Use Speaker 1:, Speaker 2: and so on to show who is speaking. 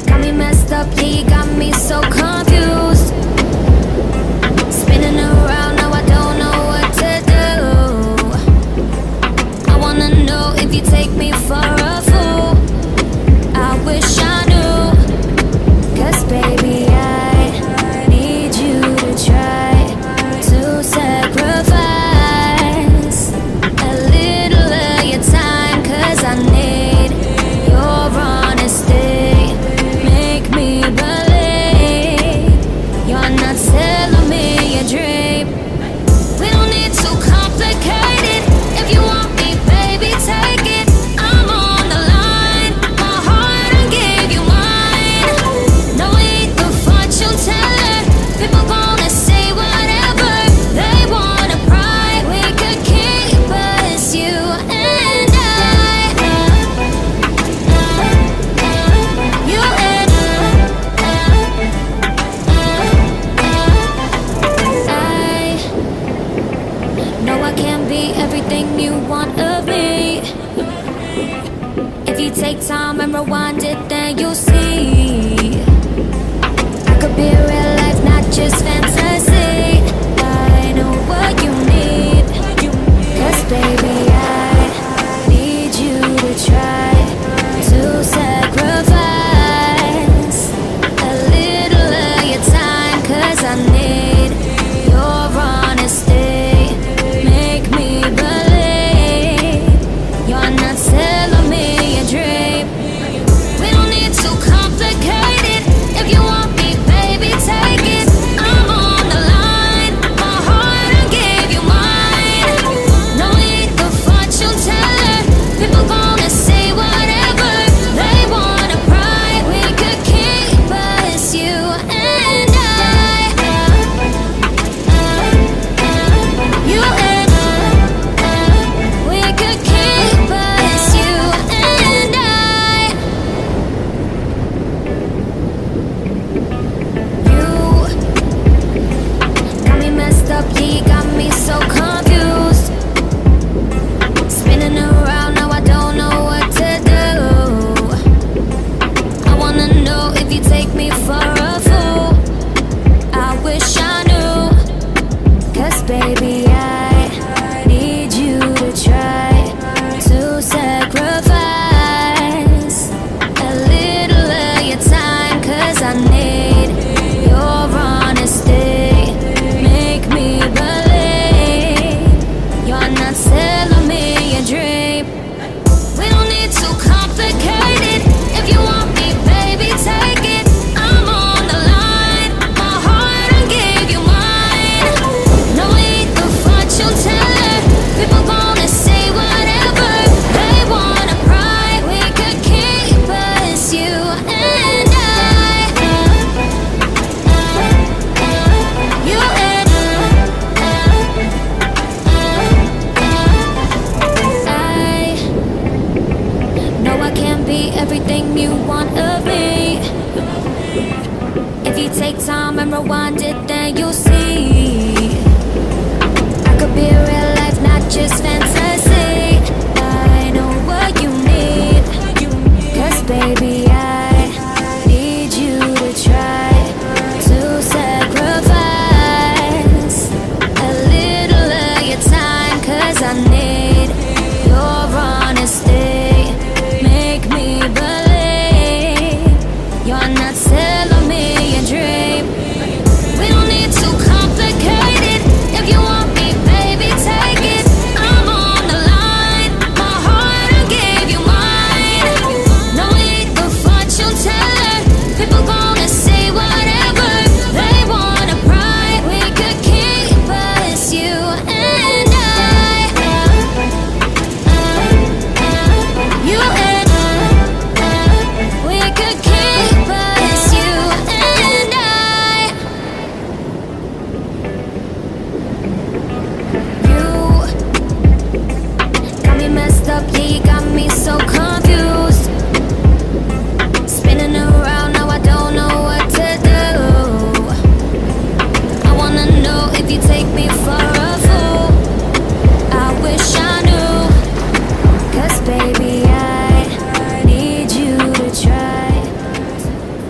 Speaker 1: got me messed up, yeah, you got me so confused. Spinning around, now I don't know what to do. I wanna know if you take me for a fool. I wish I knew, 'cause baby I need you to try to sacrifice a little of your time, 'cause I need your honesty. Make me believe you're not selling me a dream. We don't need to complicate it. If you want me, baby, take it. I'm on the line, my heart, I gave you mine. No, I ain't the fortune teller. People gonna say whatever they wanna pry. We could keep us, you and I. You and I. No, I can't be everything you want of me. If you take time and rewind it, then you'll see I could be real life, not just fantasy. I know what you need, 'cause baby I need you to try to sacrifice a little of your time, 'cause I need your honesty. Make me believe you're not selling me a dream. We don't need to complicate it. If you want me, baby, take it. I'm on the line, my heart, I gave you mine. No, I ain't the fortune teller. People gonna say whatever they wanna pry. We could keep us, you and I. You and I. We could keep us, you and I. You got me messed up, yeah, you got me so confused. Spinning around, now I don't know what to do. I wanna know if you take me for a fool. I wish I knew, 'cause baby I need you to try to sacrifice a little of your time, 'cause I need your honesty. Make me believe you're not selling me a dream. We don't need to complicate it. If you want me, baby, take it. I'm on the line, my heart, I gave you mine. No, I ain't the fortune teller. People gonna say whatever they wanna pry. We could keep us, you and I. You and I. No, I can't be everything you want of me. If you take time and rewind it, then you'll see